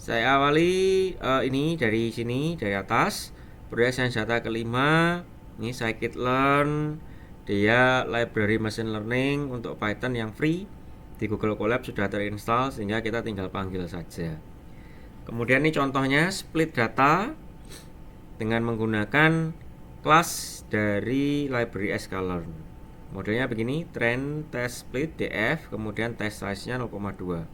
Saya awali ini dari sini, dari atas. Proyek sains data kelima, ini scikit-learn. Dia library machine learning untuk Python yang free. Di Google Colab sudah terinstall sehingga kita tinggal panggil saja. Kemudian ini contohnya split data dengan menggunakan kelas dari library sklearn. Modelnya begini, trend test split df, kemudian test size-nya 0,2.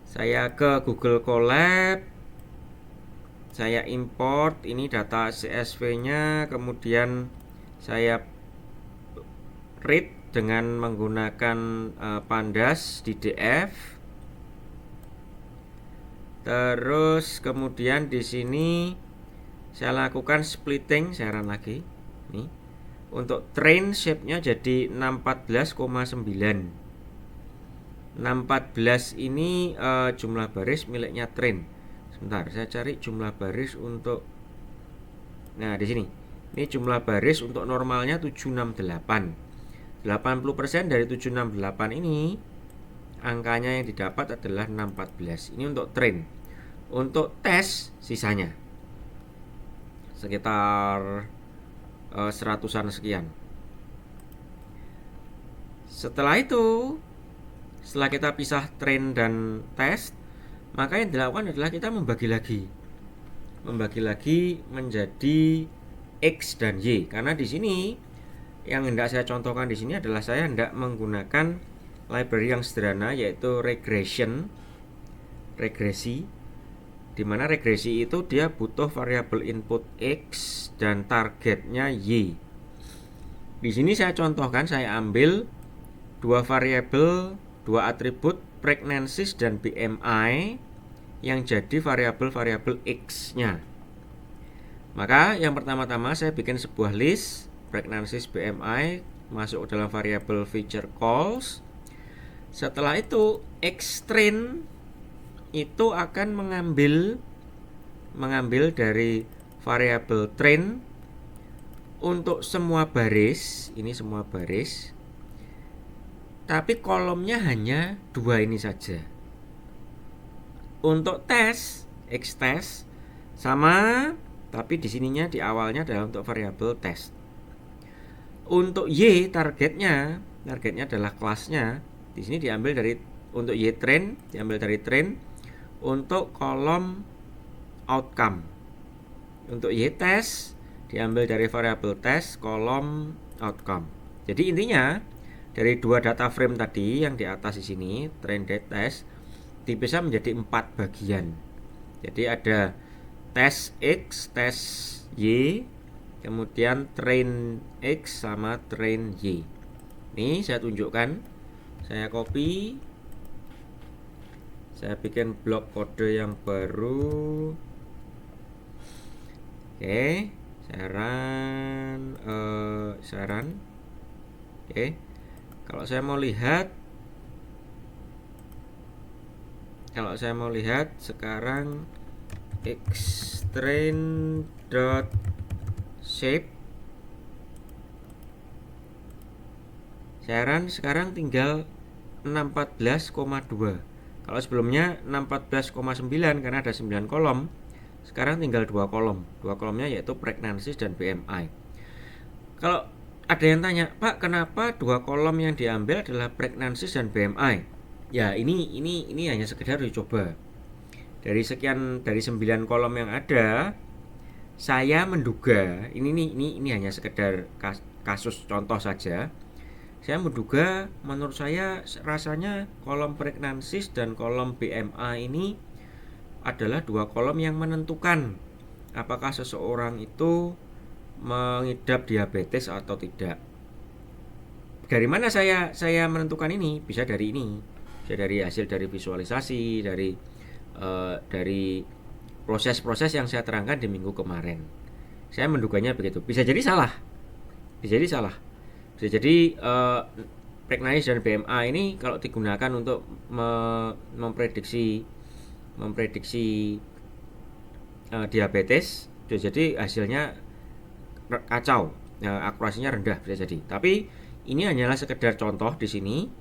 Saya ke Google Colab, saya import ini data CSV-nya, kemudian saya read dengan menggunakan pandas di df. Terus kemudian di sini saya lakukan splitting, saya run lagi. Nih. Untuk train shape-nya jadi 614,9. 614 ini jumlah baris miliknya train. Sebentar, saya cari jumlah baris untuk. Nah, di sini. Ini jumlah baris untuk normalnya 768. 80% dari 768 ini angkanya yang didapat adalah 614. Ini untuk train. Untuk tes sisanya sekitar seratusan sekian. Setelah kita pisah train dan test, maka yang dilakukan adalah kita membagi lagi menjadi X dan Y. Karena di sini yang hendak saya contohkan di sini adalah saya hendak menggunakan library yang sederhana, yaitu regresi, di mana regresi itu dia butuh variabel input X dan targetnya Y. Di sini saya contohkan, saya ambil dua variabel, dua atribut pregnancies dan BMI yang jadi variabel X-nya. Maka yang pertama-tama saya bikin sebuah list pregnancies BMI masuk dalam variabel feature calls. Setelah itu xtrain itu akan mengambil dari variabel train untuk semua baris, ini semua baris. Tapi kolomnya hanya dua ini saja. Untuk tes, xtest sama, tapi di sininya di awalnya adalah untuk variabel test. Untuk y targetnya adalah kelasnya. Di sini diambil dari untuk y train, diambil dari train untuk kolom outcome. Untuk y test diambil dari variabel test kolom outcome. Jadi intinya dari dua data frame tadi yang di atas di sini, train date test, dipisah menjadi 4 bagian. Jadi ada test X, test Y, kemudian train X sama train Y. Ini saya tunjukkan. Saya copy, saya bikin blok kode yang baru. Oke, saya run. Oke, kalau saya mau lihat sekarang xtrain.shape, saya run sekarang tinggal 614,2. Kalau sebelumnya 614,9 karena ada 9 kolom, sekarang tinggal 2 kolom. 2 kolomnya yaitu pregnancies dan BMI. Kalau ada yang tanya, Pak, kenapa 2 kolom yang diambil adalah pregnancies dan BMI? Ya, ini hanya sekedar dicoba. Dari 9 kolom yang ada, saya menduga ini hanya sekedar kasus contoh saja. Saya menduga, menurut saya rasanya kolom pregnancies dan kolom BMI ini adalah 2 kolom yang menentukan apakah seseorang itu mengidap diabetes atau tidak. Dari mana saya menentukan ini? Bisa dari ini. Bisa dari hasil dari visualisasi, dari proses-proses yang saya terangkan di minggu kemarin. Saya menduganya begitu. Bisa jadi salah. Bisa jadi pregnancies dan BMI ini kalau digunakan untuk memprediksi diabetes, bisa jadi hasilnya kacau, akurasinya rendah bisa jadi. Tapi ini hanyalah sekedar contoh di sini.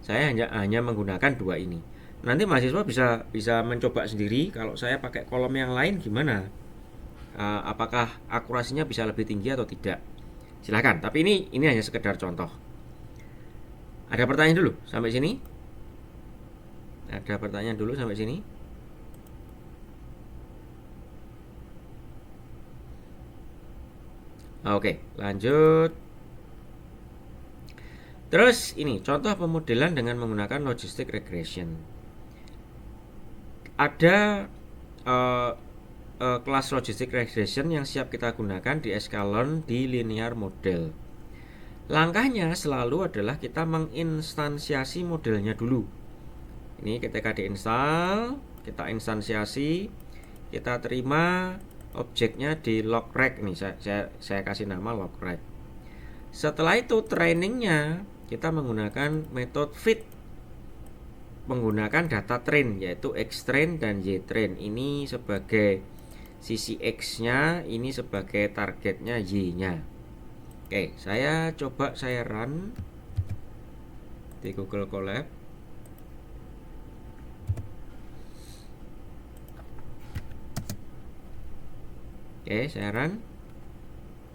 Saya hanya menggunakan dua ini. Nanti mahasiswa bisa mencoba sendiri. Kalau saya pakai kolom yang lain gimana? Apakah akurasinya bisa lebih tinggi atau tidak? Silahkan. Tapi ini hanya sekedar contoh. Ada pertanyaan dulu sampai sini? Ada pertanyaan dulu sampai sini? Oke, lanjut. Terus ini contoh pemodelan dengan menggunakan logistic regression. Ada kelas logistic regression yang siap kita gunakan di eskalon di linear model. Langkahnya selalu adalah kita menginstansiasi modelnya dulu. Ini ketika diinstal, kita instansiasi, kita terima objeknya di logreg. Nih saya kasih nama logreg. Setelah itu trainingnya kita menggunakan metode fit, menggunakan data train yaitu X-train dan Y-train. Ini sebagai sisi X-nya, ini sebagai targetnya Y-nya. Oke, saya coba saya run di Google Colab. Oke, saya run.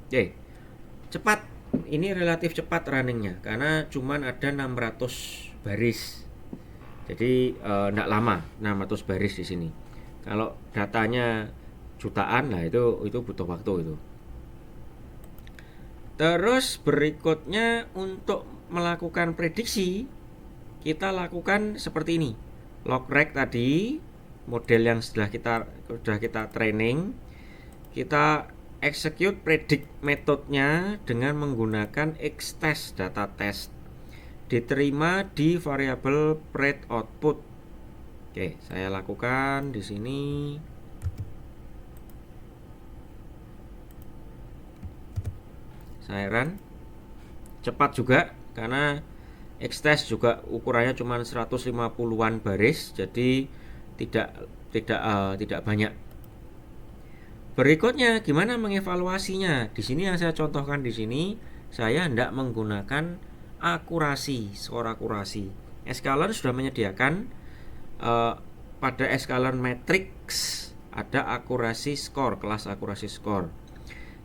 Oke, cepat. Ini relatif cepat runningnya karena cuman ada 600 baris. Jadi enggak lama 600 baris di sini. Kalau datanya jutaan, nah itu butuh waktu itu. Terus berikutnya untuk melakukan prediksi, kita lakukan seperti ini. Logreg tadi, model yang sudah kita training, kita execute predict metodenya dengan menggunakan X-test data test. Diterima di variabel pred output. Oke, saya lakukan di sini. Saya run. Cepat juga karena X-test juga ukurannya cuma 150-an baris, jadi tidak banyak. Berikutnya gimana mengevaluasinya? Di sini yang saya contohkan di sini, saya tidak menggunakan skor akurasi. Eskalon sudah menyediakan pada eskalon matrix ada akurasi skor, kelas akurasi skor.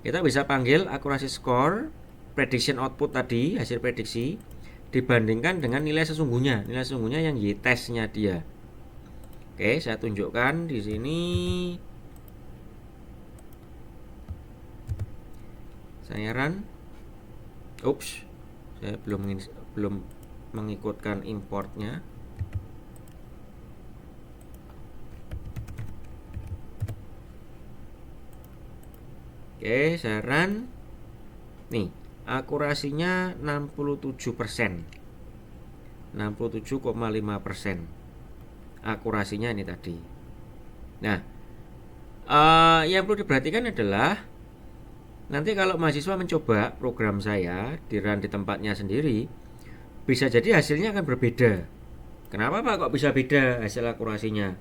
Kita bisa panggil akurasi skor prediction output tadi, hasil prediksi dibandingkan dengan nilai sesungguhnya. Nilai sesungguhnya yang Y-testnya dia. Oke, saya tunjukkan di sini. Saya run. Ups, saya belum mengikutkan importnya. Oke, saya run. Nih, akurasinya 67%. 67,5% akurasinya ini tadi. Nah, yang perlu diperhatikan adalah nanti kalau mahasiswa mencoba program saya di run di tempatnya sendiri, bisa jadi hasilnya akan berbeda. Kenapa Pak kok bisa beda hasil akurasinya?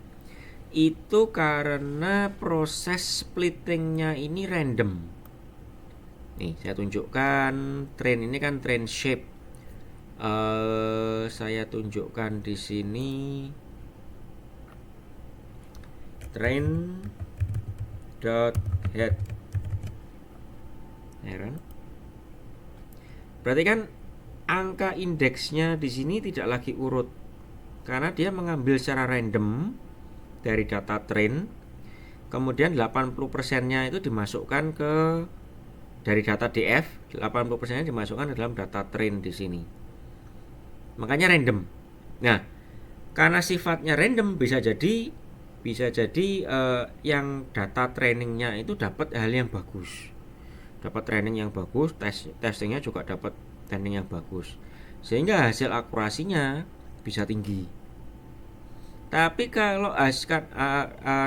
Itu karena proses splittingnya ini random. Nih, saya tunjukkan train ini kan train shape. Saya tunjukkan di sini train dot head. Heran. Berarti kan angka indeksnya di sini tidak lagi urut karena dia mengambil secara random dari data train, kemudian 80%-nya itu dimasukkan ke dari data DF, 80%-nya dimasukkan ke dalam data train di sini. Makanya random. Nah, karena sifatnya random bisa jadi yang data trainingnya itu dapat hal yang bagus, dapat training yang bagus, testingnya juga dapat training yang bagus, sehingga hasil akurasinya bisa tinggi. Tapi kalau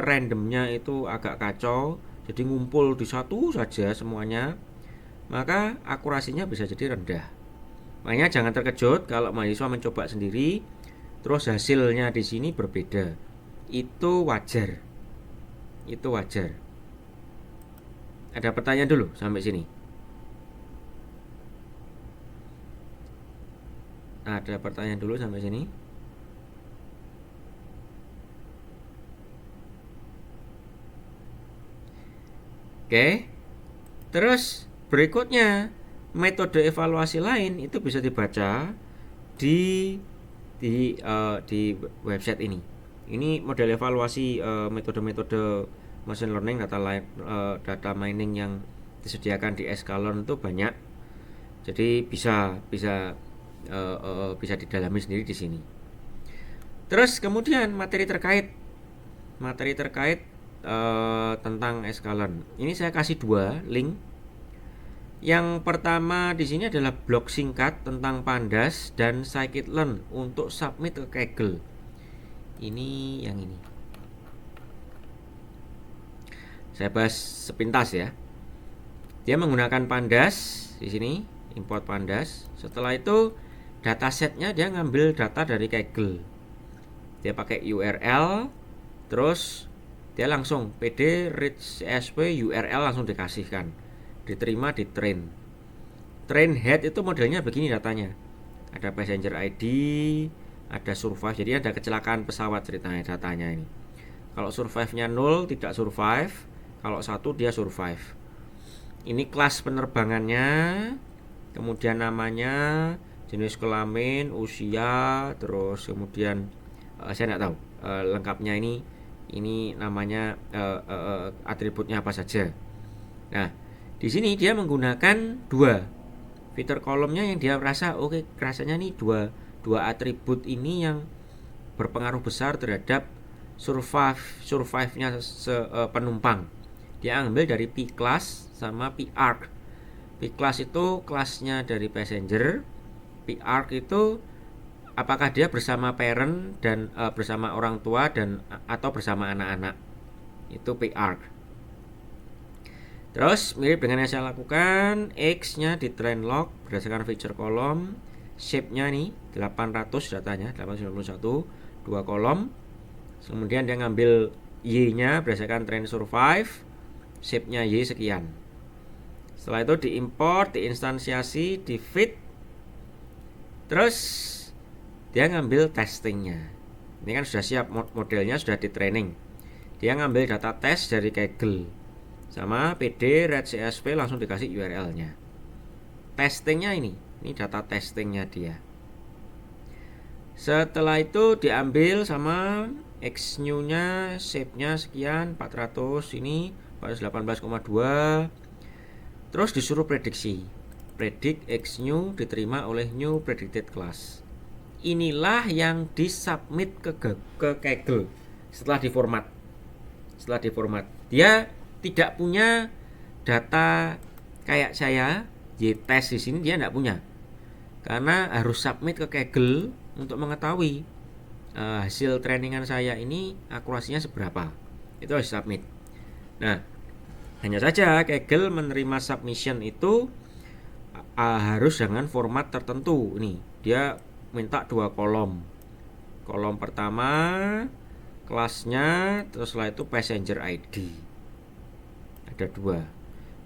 randomnya itu agak kacau, jadi ngumpul di satu saja semuanya, maka akurasinya bisa jadi rendah. Makanya jangan terkejut kalau mahasiswa mencoba sendiri, terus hasilnya di sini berbeda. Itu wajar. Itu wajar. Ada pertanyaan dulu sampai sini? Ada pertanyaan dulu sampai sini? Oke. Terus berikutnya metode evaluasi lain itu bisa dibaca di di website ini. Ini model evaluasi metode-metode machine learning data mining yang disediakan di Escalon itu banyak. Jadi bisa didalami sendiri di sini. Terus kemudian materi terkait tentang Escalon. Ini saya kasih 2 link. Yang pertama di sini adalah blog singkat tentang Pandas dan scikit-learn untuk submit ke Kaggle. Ini yang ini. Saya bahas sepintas ya. Dia menggunakan Pandas di sini, import Pandas. Setelah itu datasetnya dia ngambil data dari Kaggle. Dia pakai URL, terus dia langsung pd read csv URL langsung dikasihkan, diterima di train head. Itu modelnya begini datanya, ada passenger ID, ada survive, jadi ada kecelakaan pesawat ceritanya datanya ini. Kalau survive-nya 0 tidak survive, kalau 1 dia survive. Ini kelas penerbangannya, kemudian namanya, jenis kelamin, usia, terus kemudian saya nggak tahu lengkapnya ini namanya atributnya apa saja. Nah, di sini dia menggunakan 2 fitur kolomnya yang dia rasa rasanya nih dua atribut ini yang berpengaruh besar terhadap survive-nya penumpang. Dia ambil dari P class sama P arc. P class itu kelasnya dari passenger, P arc itu apakah dia bersama parent dan bersama orang tua dan atau bersama anak-anak. Itu P arc. Terus mirip dengan yang saya lakukan, X-nya di train log berdasarkan feature kolom, shape-nya nih 800 datanya, 891, 2 kolom. Kemudian dia ngambil Y-nya berdasarkan train survive, shape-nya Y sekian. Setelah itu diimport, diinstansiasi, di feed. Terus dia ngambil testingnya. Ini kan sudah siap, modelnya sudah di training. Dia ngambil data tes dari Kaggle sama pd read csv langsung dikasih URL-nya. Testingnya ini data testingnya dia. Setelah itu diambil sama xnew-nya, shape-nya sekian 400, ini 418,2. Terus disuruh prediksi. Predict xnew diterima oleh new predicted class. Inilah yang disubmit ke Kaggle setelah diformat. Dia tidak punya data kayak saya, Y-test di sini dia tidak punya. Karena harus submit ke Kaggle untuk mengetahui hasil trainingan saya ini akurasinya seberapa. Itu harus submit. Nah, hanya saja Kaggle menerima submission itu harus dengan format tertentu. Nih, dia minta 2 kolom. Kolom pertama kelasnya, terus setelah itu passenger ID. Ada 2.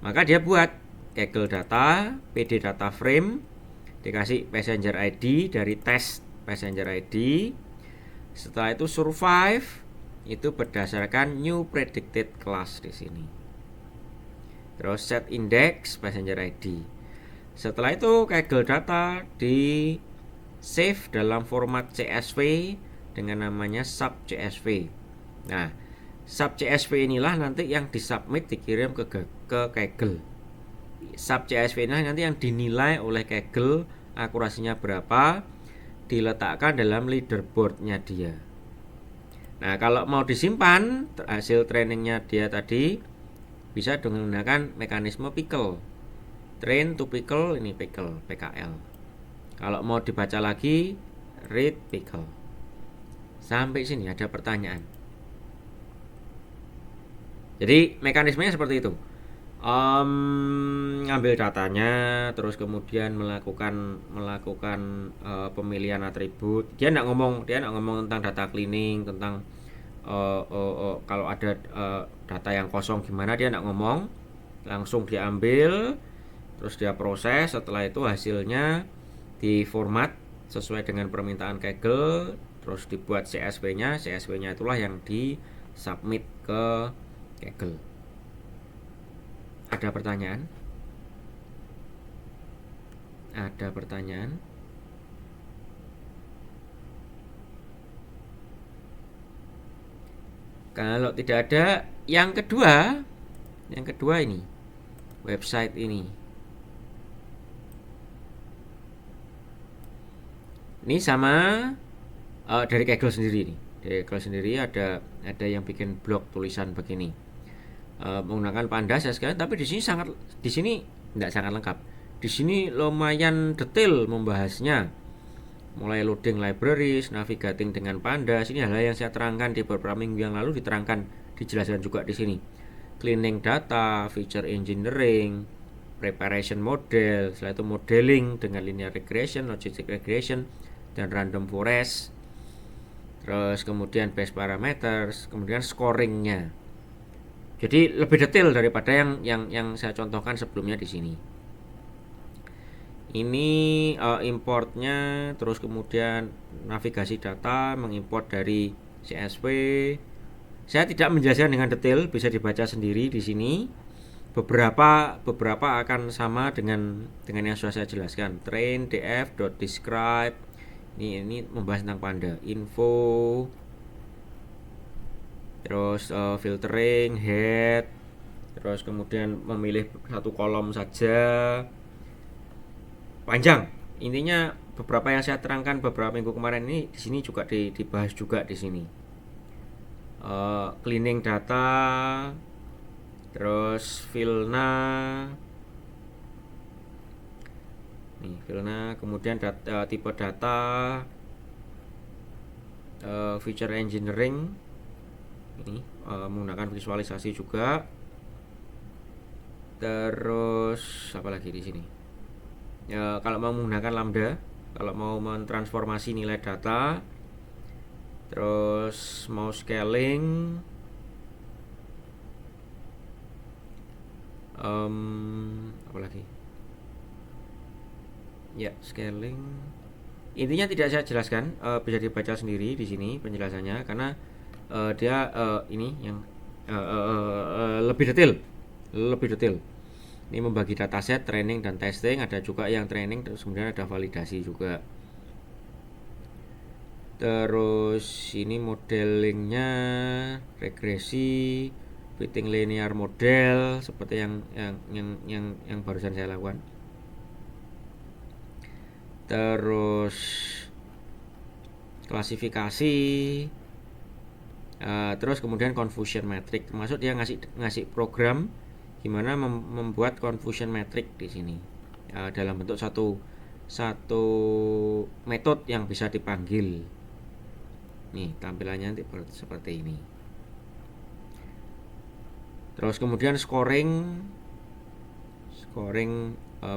Maka dia buat Kaggle data, PD data frame, dikasih passenger ID dari tes passenger ID. Setelah itu survive itu berdasarkan new predicted class di sini. Terus set index passenger ID. Setelah itu Kaggle data di save dalam format CSV dengan namanya sub CSV. Nah, sub CSV inilah nanti yang disubmit dikirim ke Kaggle. Sub CSV ini nanti yang dinilai oleh Kaggle akurasinya berapa, diletakkan dalam leaderboardnya dia. Nah, kalau mau disimpan hasil trainingnya dia tadi bisa dengan menggunakan mekanisme pickle. Train to pickle, ini pickle PKL. Kalau mau dibaca lagi, read pickle. Sampai sini ada pertanyaan. Jadi mekanismenya seperti itu. Ngambil datanya, terus kemudian melakukan pemilihan atribut. Dia nggak ngomong tentang data cleaning, tentang kalau ada data yang kosong gimana, dia nggak ngomong. Langsung diambil, terus dia proses. Setelah itu hasilnya di format sesuai dengan permintaan Kaggle, terus dibuat CSV-nya itulah yang di submit ke Kaggle. Ada pertanyaan? Ada pertanyaan? Kalau tidak ada, yang kedua ini, website ini. Ini sama dari Kaggle sendiri nih. Dari Kaggle sendiri ada yang bikin blog tulisan begini. Menggunakan Pandas ya sekalian, tapi di sini tidak sangat lengkap. Di sini lumayan detail membahasnya. Mulai loading libraries, navigating dengan Pandas. Ini hal-hal yang saya terangkan di beberapa minggu yang lalu, dijelaskan juga di sini. Cleaning data, feature engineering, preparation model, setelah itu modeling dengan linear regression, logistic regression, dan random forest. Terus kemudian base parameters, kemudian scoringnya. Jadi lebih detail daripada yang saya contohkan sebelumnya di sini. Ini importnya, terus kemudian navigasi data, mengimport dari CSV. Saya tidak menjelaskan dengan detail, bisa dibaca sendiri di sini. Beberapa akan sama dengan yang sudah saya jelaskan. Train, df, describe. Ini membahas tentang Panda. Info, terus filtering, head, terus kemudian memilih satu kolom saja. Panjang. Intinya beberapa yang saya terangkan beberapa minggu kemarin ini di sini juga dibahas juga di sini. Cleaning data, terus filna, kemudian tipe data, feature engineering, ini menggunakan visualisasi juga. Terus apa lagi di sini? Kalau mau menggunakan lambda, kalau mau mentransformasi nilai data, terus mau scaling, apa lagi? Ya, scaling. Intinya tidak saya jelaskan, bisa dibaca sendiri di sini penjelasannya, karena dia ini yang lebih detail. Ini membagi dataset, training dan testing. Ada juga yang training, terus kemudian ada validasi juga. Terus ini modelingnya, regresi, fitting linear model, seperti yang barusan saya lakukan. Terus klasifikasi, terus kemudian confusion metric, termasuk dia ngasih program gimana membuat confusion metric di sini dalam bentuk satu metode yang bisa dipanggil. Nih tampilannya nanti seperti ini. Terus kemudian scoring,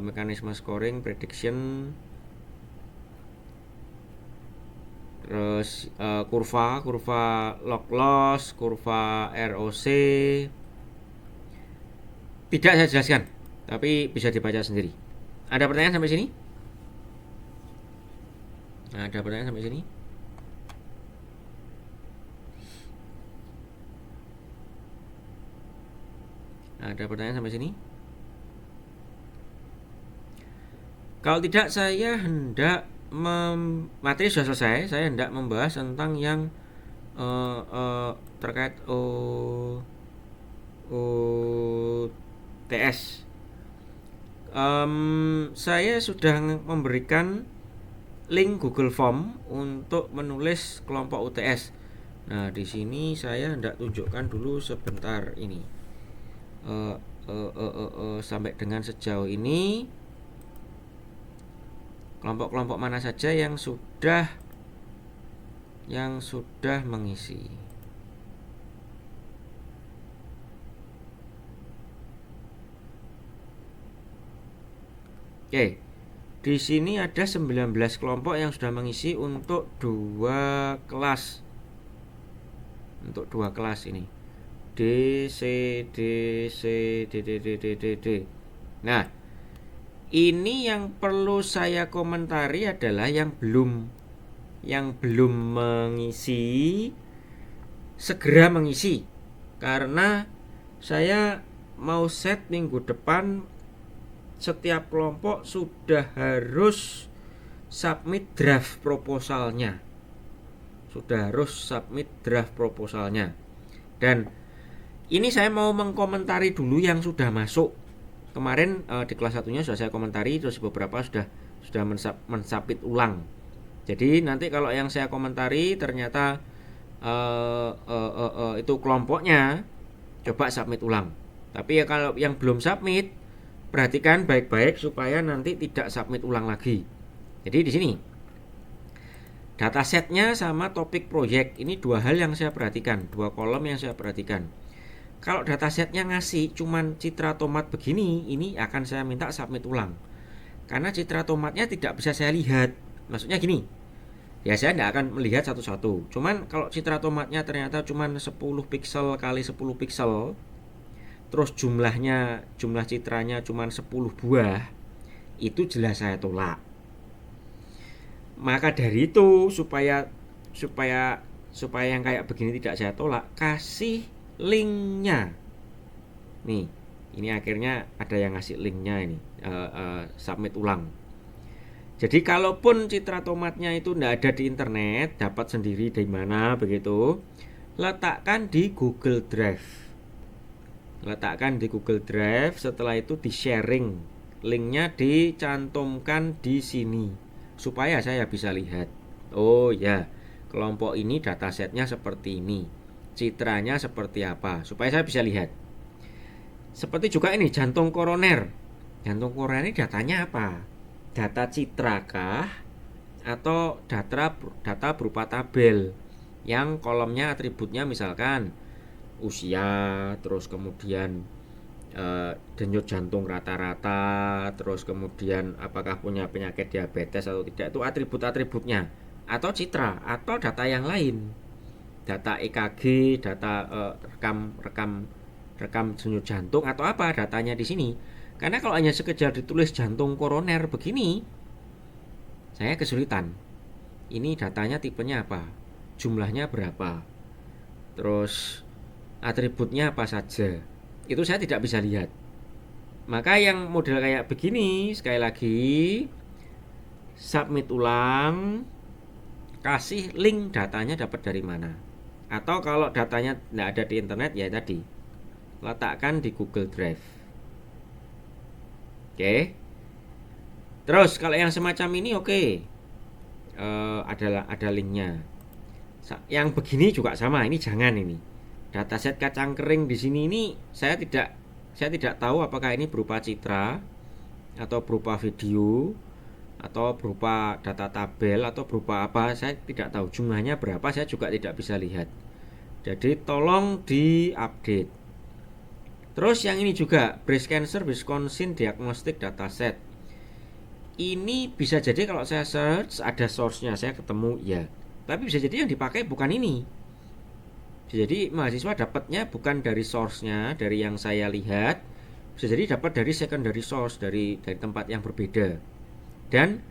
mekanisme scoring, prediction, terus kurva log loss, kurva ROC. Tidak saya jelaskan, tapi bisa dibaca sendiri. Ada pertanyaan sampai sini? Ada pertanyaan sampai sini? Ada pertanyaan sampai sini? Kalau tidak, saya hendak materi sudah selesai. Saya hendak membahas tentang yang terkait TS. Saya sudah memberikan link Google Form untuk menulis kelompok UTS. Nah, di sini saya hendak tunjukkan dulu sebentar ini. Sampai dengan sejauh ini kelompok-kelompok mana saja yang sudah mengisi. Oke, di sini ada 19 kelompok yang sudah mengisi untuk dua kelas. Ini. D, C, D, C, D, D, D, D, D, D. Nah, ini yang perlu saya komentari adalah yang belum mengisi, segera mengisi. Karena saya mau set minggu depan setiap kelompok sudah harus submit draft proposalnya. Dan ini saya mau mengkomentari dulu yang sudah masuk. Kemarin di kelas 1-nya sudah saya komentari, terus beberapa sudah mensubmit ulang. Jadi nanti kalau yang saya komentari ternyata itu kelompoknya, coba submit ulang. Tapi ya kalau yang belum submit, perhatikan baik-baik supaya nanti tidak submit ulang lagi. Jadi di sini datasetnya sama topik proyek, ini dua hal yang saya perhatikan, dua kolom yang saya perhatikan. Kalau datasetnya ngasih cuman citra tomat begini, ini akan saya minta submit ulang. Karena citra tomatnya tidak bisa saya lihat. Maksudnya gini, ya saya tidak akan melihat satu-satu. Cuman kalau citra tomatnya ternyata cuman 10 pixel kali 10 pixel, terus jumlah citranya cuman 10 buah, itu jelas saya tolak. Maka dari itu supaya yang kayak begini tidak saya tolak, kasih linknya. Nih, ini akhirnya ada yang ngasih linknya ini, submit ulang. Jadi kalaupun citra tomatnya itu tidak ada di internet, dapat sendiri di mana begitu, letakkan di Google Drive. Setelah itu di sharing, linknya dicantumkan di sini supaya saya bisa lihat. Oh ya, kelompok ini datasetnya seperti ini, citranya seperti apa, supaya saya bisa lihat. Seperti juga ini jantung koroner. Jantung koroner ini datanya apa? Data citra kah? Atau data berupa tabel yang kolomnya atributnya misalkan usia, terus kemudian denyut jantung rata-rata, terus kemudian apakah punya penyakit diabetes atau tidak, itu atribut-atributnya, atau citra, atau data yang lain, data EKG, data rekam denyut jantung atau apa datanya di sini. Karena kalau hanya sekedar ditulis jantung koroner begini, saya kesulitan. Ini datanya tipenya apa, jumlahnya berapa, terus atributnya apa saja, itu saya tidak bisa lihat. Maka yang model kayak begini, sekali lagi submit ulang, kasih link datanya dapat dari mana. Atau kalau datanya tidak ada di internet, ya tadi letakkan di Google Drive. Oke. Terus kalau yang semacam ini oke. Ada linknya. Yang begini juga sama, ini jangan ini. Dataset kacang kering di sini ini saya tidak tahu apakah ini berupa citra atau berupa video atau berupa data tabel atau berupa apa, saya tidak tahu. Jumlahnya berapa saya juga tidak bisa lihat. Jadi tolong diupdate. Terus yang ini juga breast cancer Wisconsin diagnostic dataset. Ini bisa jadi kalau saya search ada source-nya, saya ketemu ya. Tapi bisa jadi yang dipakai bukan ini. Jadi mahasiswa dapatnya bukan dari source-nya, dari yang saya lihat, bisa jadi dapat dari secondary source, dari tempat yang berbeda. Dan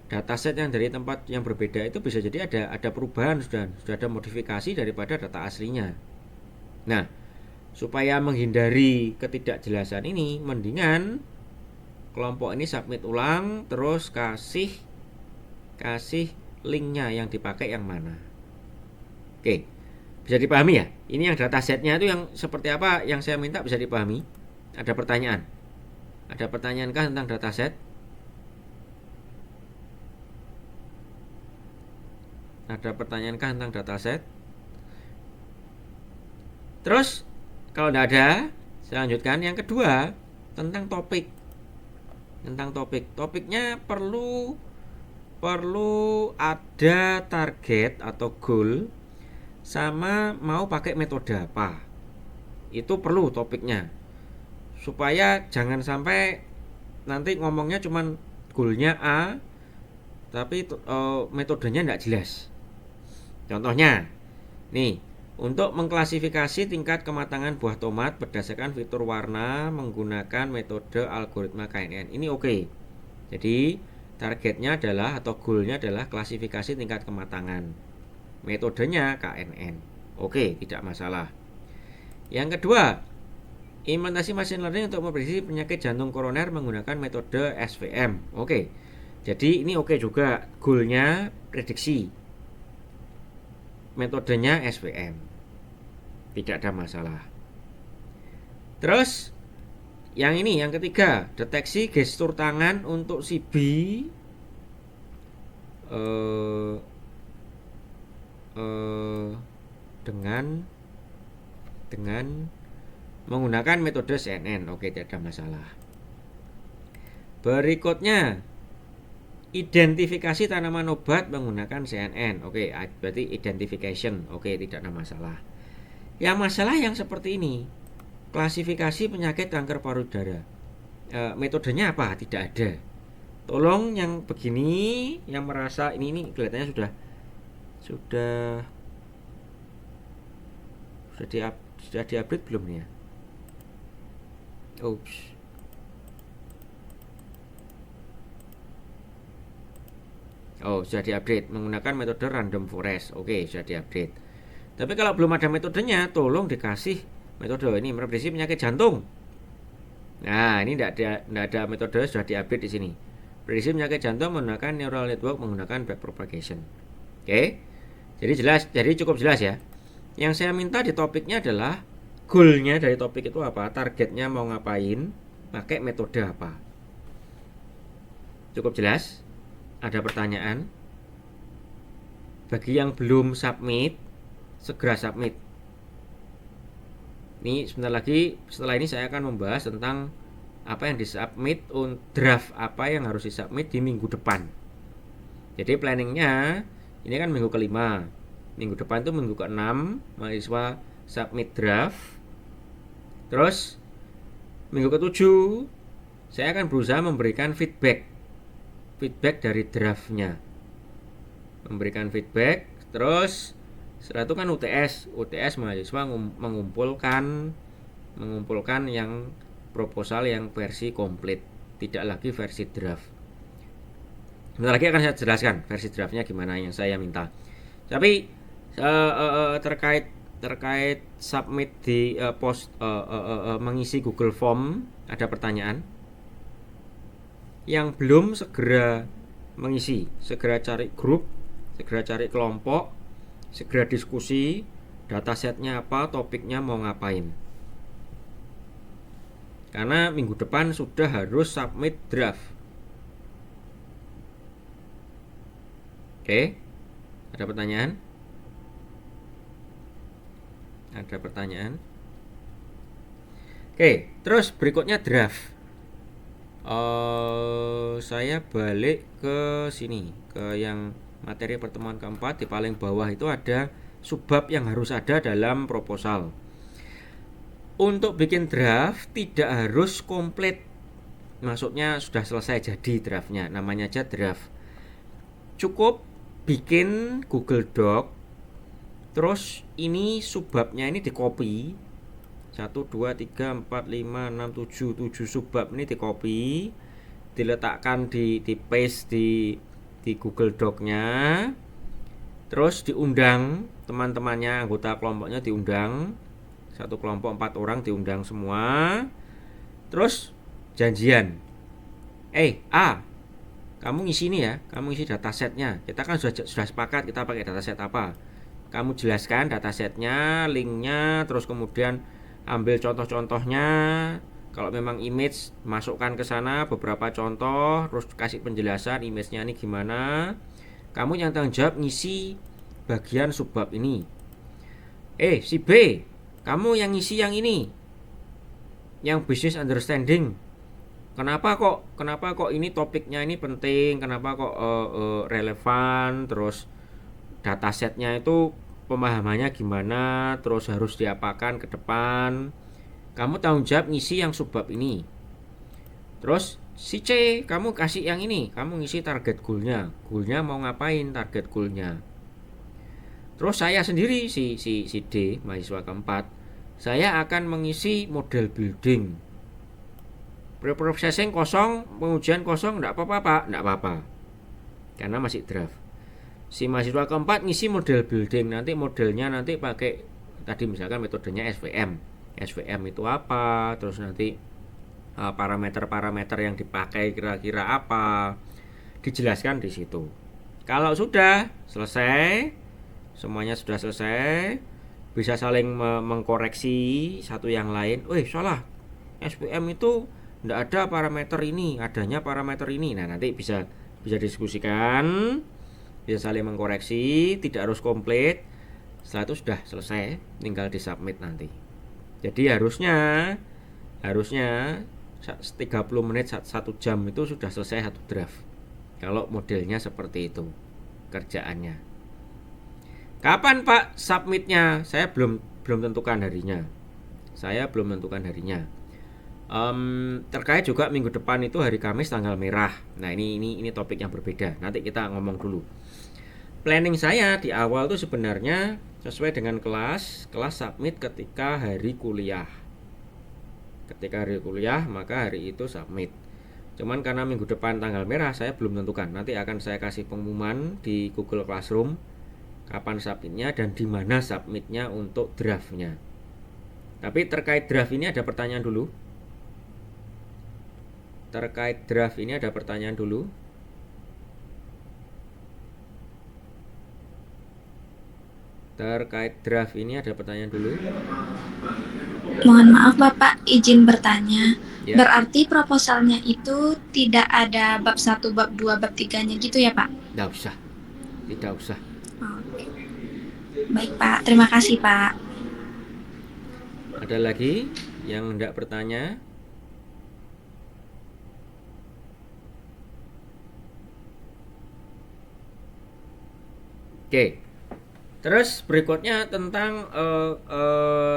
dataset yang dari tempat yang berbeda itu bisa jadi ada perubahan, sudah ada modifikasi daripada data aslinya. Nah, supaya menghindari ketidakjelasan ini, mendingan kelompok ini submit ulang, terus kasih linknya yang dipakai yang mana. Oke. Bisa dipahami ya? Ini yang datasetnya itu yang seperti apa yang saya minta bisa dipahami? Ada pertanyaan? Ada pertanyaankah tentang dataset? Ada pertanyaankah tentang dataset? Terus kalau tidak ada, saya lanjutkan yang kedua tentang topik. Topiknya perlu ada target atau goal, sama mau pakai metode apa. Itu perlu topiknya, supaya jangan sampai nanti ngomongnya cuman goalnya A tapi metodenya tidak jelas. Contohnya nih, untuk mengklasifikasi tingkat kematangan buah tomat berdasarkan fitur warna menggunakan metode algoritma KNN. Ini oke. Jadi targetnya adalah atau goalnya adalah klasifikasi tingkat kematangan, metodenya KNN. Oke, tidak masalah. Yang kedua, Implementasi machine learning untuk memprediksi penyakit jantung koroner menggunakan metode SVM. Oke. Jadi ini oke juga. Goalnya prediksi. Metodenya SVM. Tidak ada masalah. Terus yang ini, yang ketiga, deteksi gestur tangan untuk si B dengan menggunakan metode CNN. Oke, tidak ada masalah. Berikutnya, identifikasi tanaman obat menggunakan CNN. Oke, berarti identification. Oke, tidak ada masalah. Yang masalah yang seperti ini, klasifikasi penyakit kanker payudara. Metodenya apa? Tidak ada. Tolong yang begini, yang merasa ini kelihatannya sudah di-update belum nih ya? Oops. Oh, sudah diupdate menggunakan metode random forest. Oke, sudah diupdate. Tapi kalau belum ada metodenya, tolong dikasih metode ini memprediksi penyakit jantung. Nah, ini tidak ada metode, sudah diupdate di sini. Prediksi penyakit jantung menggunakan neural network menggunakan backpropagation. Oke. Jadi cukup jelas ya. Yang saya minta di topiknya adalah goalnya dari topik itu apa, targetnya mau ngapain, pakai metode apa. Cukup jelas? Ada pertanyaan? Bagi yang belum submit, segera submit. Ini sebentar lagi, setelah ini saya akan membahas tentang apa yang disubmit, draft apa yang harus disubmit di minggu depan. Jadi planningnya, ini kan minggu kelima. Minggu depan itu minggu ke-6, mahasiswa submit draft. Terus minggu ke-7 saya akan berusaha memberikan feedback dari draftnya, memberikan feedback. Terus setelah itu kan UTS mahasiswa mengumpulkan yang proposal yang versi komplit, tidak lagi versi draft. Bentar lagi akan saya jelaskan versi draftnya gimana yang saya minta. Tapi terkait submit di mengisi Google Form, ada pertanyaan. Yang belum segera mengisi, segera cari grup, segera cari kelompok, segera diskusi, datasetnya apa, topiknya mau ngapain. Karena minggu depan sudah harus submit draft. Oke, ada pertanyaan? Ada pertanyaan? Oke, terus berikutnya draft. Saya balik ke sini, ke yang materi pertemuan keempat. Di paling bawah itu ada subbab yang harus ada dalam proposal. Untuk bikin draft tidak harus komplit, maksudnya sudah selesai jadi draftnya, namanya aja draft. Cukup bikin Google Doc, terus ini subbabnya ini di copy, 1, 2, 3, 4, 5, 6, 7 subbab ini di copy, diletakkan di paste di Google Doc-nya. Terus diundang teman-temannya, anggota kelompoknya diundang, satu kelompok 4 orang diundang semua. Terus janjian, kamu ngisi ini ya, kamu ngisi datasetnya. Kita kan sudah sepakat kita pakai dataset apa. Kamu jelaskan datasetnya, linknya, terus kemudian ambil contoh-contohnya. Kalau memang image, masukkan ke sana beberapa contoh, terus kasih penjelasan image-nya ini gimana. Kamu yang tanggung jawab ngisi bagian subbab ini. Si B, kamu yang ngisi yang ini, yang business understanding. Kenapa kok ini topiknya ini penting, kenapa kok relevan, terus datasetnya itu pemahamannya gimana, terus harus diapakan ke depan. Kamu tanggung jawab ngisi yang subbab ini. Terus si C, kamu kasih yang ini, kamu ngisi target goalnya mau ngapain, target goalnya. Terus saya sendiri si D, mahasiswa keempat, saya akan mengisi model building. Pre-processing kosong, pengujian kosong, enggak apa-apa, karena masih draft. Si mahasiswa keempat ngisi model building, nanti modelnya nanti pakai tadi misalkan metodenya SVM. SVM itu apa, terus nanti parameter-parameter yang dipakai kira-kira apa, dijelaskan di situ. Kalau sudah selesai, semuanya sudah selesai, bisa saling mengkoreksi satu yang lain. Salah, SVM itu tidak ada parameter ini, adanya parameter ini. Nah, nanti bisa diskusikan, bisa saling mengkoreksi, tidak harus komplit. Setelah itu sudah selesai, tinggal disubmit nanti. Jadi harusnya 30 menit 1 jam itu sudah selesai satu draft. Kalau modelnya seperti itu kerjaannya. Kapan Pak submitnya? Saya belum tentukan harinya. Terkait juga minggu depan itu hari Kamis tanggal merah. Nah, ini topik yang berbeda. Nanti kita ngomong dulu. Planning saya di awal tuh sebenarnya sesuai dengan kelas submit ketika hari kuliah. Ketika hari kuliah, maka hari itu submit. Cuman karena minggu depan tanggal merah, saya belum tentukan. Nanti akan saya kasih pengumuman di Google Classroom kapan submitnya dan di mana submitnya untuk draftnya. Tapi terkait draft ini ada pertanyaan dulu. Terkait draft ini ada pertanyaan dulu. Mohon maaf Bapak, izin bertanya. Ya. Berarti proposalnya itu tidak ada bab 1, bab 2, bab 3-nya gitu ya Pak? Tidak usah. Oke. Baik Pak, terima kasih Pak. Ada lagi yang tidak bertanya? Oke. Terus berikutnya tentang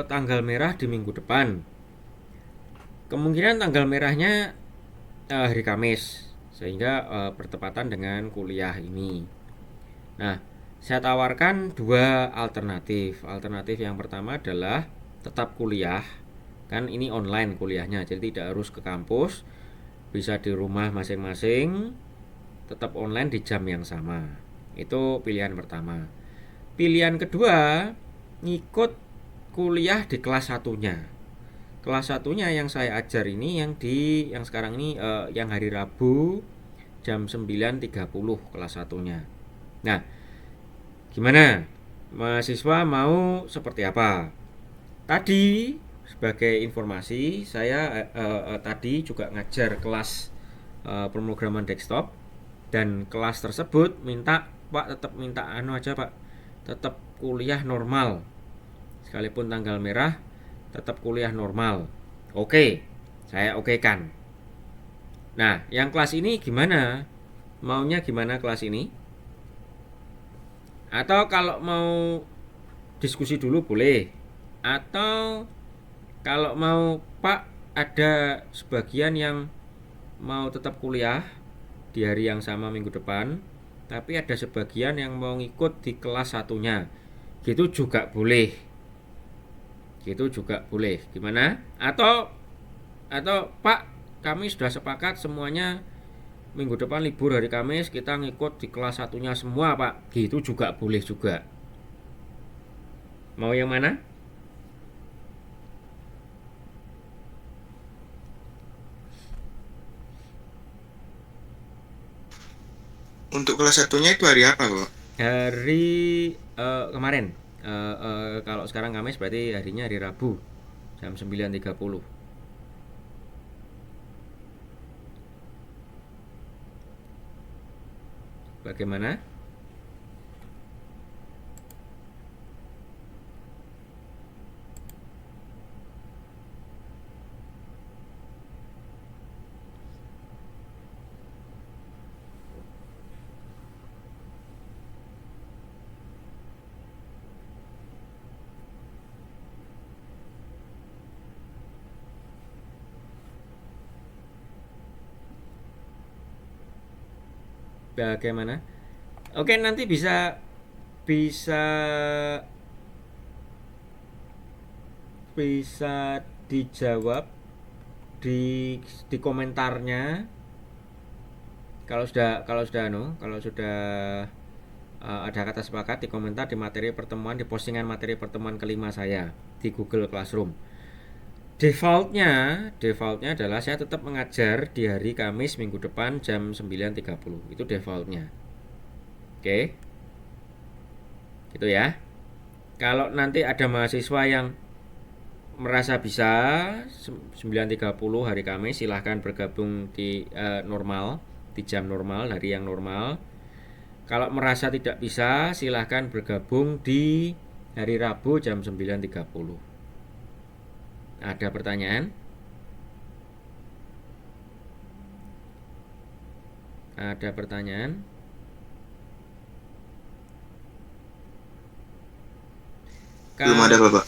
tanggal merah di minggu depan. Kemungkinan tanggal merahnya hari Kamis, sehingga bertepatan dengan kuliah ini. Nah, saya tawarkan 2 alternatif. Alternatif yang pertama adalah tetap kuliah. Kan ini online kuliahnya, jadi tidak harus ke kampus, bisa di rumah masing-masing, tetap online di jam yang sama. Itu pilihan pertama. Pilihan kedua, ngikut kuliah di kelas 1-nya. Kelas 1-nya yang saya ajar ini yang sekarang ini yang hari Rabu jam 9.30 kelas 1-nya. Nah, gimana? Mahasiswa mau seperti apa? Tadi sebagai informasi, saya tadi juga ngajar kelas pemrograman desktop, dan kelas tersebut tetap minta Pak, tetap kuliah normal. Sekalipun tanggal merah, tetap kuliah normal. Oke, saya okekan. Nah, yang kelas ini gimana? Maunya gimana kelas ini? Atau kalau mau diskusi dulu boleh. Atau kalau mau Pak, ada sebagian yang mau tetap kuliah di hari yang sama minggu depan, tapi ada sebagian yang mau ngikut di kelas 1-nya. Gitu juga boleh. Gimana? Atau Pak, kami sudah sepakat semuanya minggu depan libur hari Kamis, kita ngikut di kelas 1-nya semua Pak. Gitu juga boleh juga. Mau yang mana? Untuk kelas 1-nya itu hari apa Pak? Hari kemarin. Kalau sekarang Kamis berarti harinya hari Rabu jam 9.30. Bagaimana? Oke, nanti bisa dijawab di komentarnya. Kalau sudah ada kata sepakat, di komentar di materi pertemuan, di postingan materi pertemuan kelima saya di Google Classroom. Defaultnya adalah saya tetap mengajar di hari Kamis minggu depan jam 9.30. Itu defaultnya. Oke. Gitu ya. Kalau nanti ada mahasiswa yang merasa bisa 9.30 hari Kamis, silahkan bergabung di normal, di jam normal, hari yang normal. Kalau merasa tidak bisa, silahkan bergabung di hari Rabu jam 9.30. Ada pertanyaan? Ada pertanyaan? Belum ada Bapak.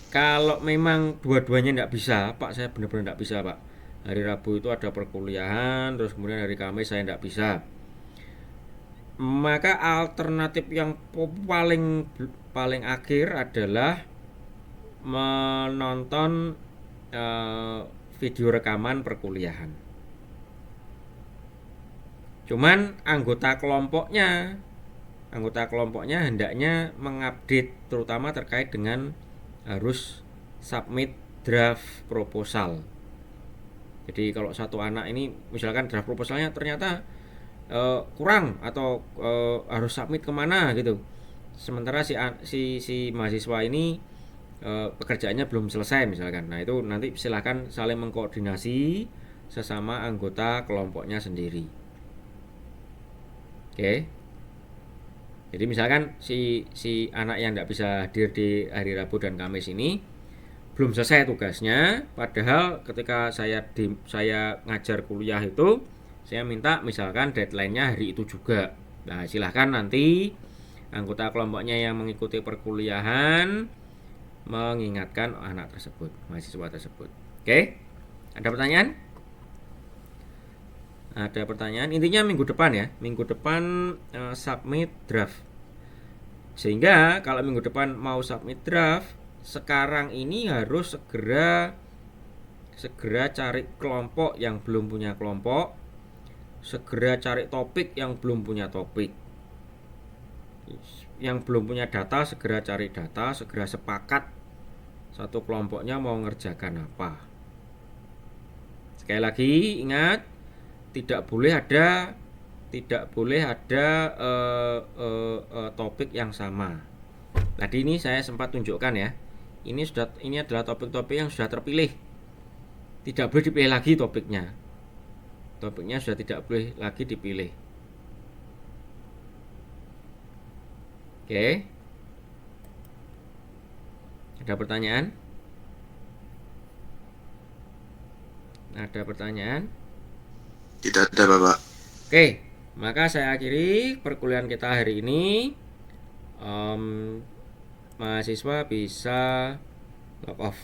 Kalau memang dua-duanya nggak bisa, Pak, saya benar-benar nggak bisa, Pak. Hari Rabu itu ada perkuliahan, terus kemudian hari Kamis saya nggak bisa. Maka alternatif yang paling akhir adalah menonton video rekaman perkuliahan. Cuman anggota kelompoknya hendaknya mengupdate, terutama terkait dengan harus submit draft proposal. Jadi kalau satu anak ini misalkan draft proposalnya ternyata kurang atau harus submit kemana gitu, sementara si mahasiswa ini pekerjaannya belum selesai misalkan, nah itu nanti silakan saling mengkoordinasi sesama anggota kelompoknya sendiri. Oke. Jadi misalkan si anak yang tidak bisa hadir di hari Rabu dan Kamis ini belum selesai tugasnya, padahal ketika saya ngajar kuliah itu saya minta misalkan deadline-nya hari itu juga. Nah, silahkan nanti anggota kelompoknya yang mengikuti perkuliahan mengingatkan anak tersebut, mahasiswa tersebut. Oke? Ada pertanyaan? Ada pertanyaan? Intinya minggu depan ya, minggu depan submit draft. Sehingga kalau minggu depan mau submit draft, sekarang ini harus segera cari kelompok yang belum punya kelompok, segera cari topik yang belum punya topik, yang belum punya data segera cari data, segera sepakat satu kelompoknya mau ngerjakan apa. Sekali lagi ingat, tidak boleh ada topik yang sama. Tadi ini saya sempat tunjukkan ya. Ini adalah topik-topik yang sudah terpilih. Tidak boleh dipilih lagi topiknya. Topiknya sudah tidak boleh lagi dipilih. Oke. Ada pertanyaan? Ada pertanyaan? Tidak ada Bapak. Oke, maka saya akhiri perkuliahan kita hari ini. Mahasiswa bisa log off.